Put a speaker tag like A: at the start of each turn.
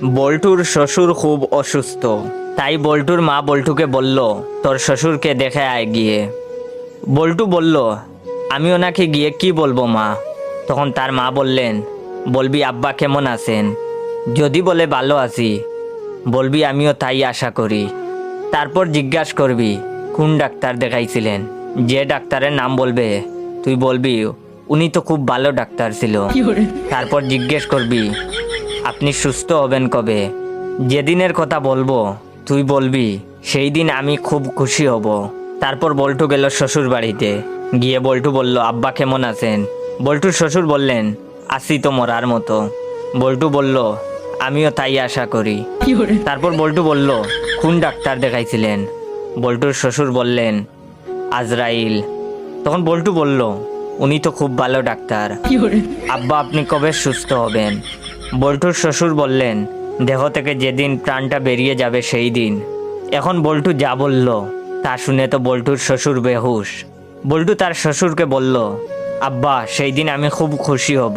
A: বল্টুর শ্বশুর খুব অসুস্থ, তাই বল্টুর মা বল্টুকে বলল, তোর শ্বশুরকে দেখে আয় গিয়ে। বল্টু বলল, আমি ওনাকে গিয়ে কি বলবো মা? তখন তার মা বললেন, বলবি আব্বা কেমন আছেন, যদি বলে ভালো আছি, বলবি আমিও তাই আশা করি। তারপর জিজ্ঞাসা করবি কোন ডাক্তার দেখাইছিলেন, যে ডাক্তারের নাম বলবে তুই বলবি উনি তো খুব ভালো ডাক্তার ছিল। তারপর জিজ্ঞেস করবি আপনি সুস্থ হবেন কবে, যেদিনের কথা বলবো তুই বলবি সেই দিন আমি খুব খুশি হব। তারপর বল্টু গেল শ্বশুর বাড়িতে, গিয়ে বল্টু বলল, আব্বা কেমন আছেন? বল্টুর শ্বশুর বললেন, আছি তো মরার মতো। বল্টু বলল, আমিও তাই আশা করি। তারপর বল্টু বলল, কোন ডাক্তার দেখাইছিলেন? বল্টুর শ্বশুর বললেন, আজরাইল। তখন বল্টু বলল, উনি তো খুব ভালো ডাক্তার, আব্বা আপনি কবে সুস্থ হবেন? বল্টুর শ্বশুর বললেন, দেহ থেকে যেদিন প্রাণটা বেরিয়ে যাবে সেই দিন। এখন বল্টু যা বলল তা শুনে তো বল্টুর শ্বশুর বেহুশ। বল্টু তার শ্বশুরকে বলল, আব্বা সেই দিন আমি খুব খুশি হব।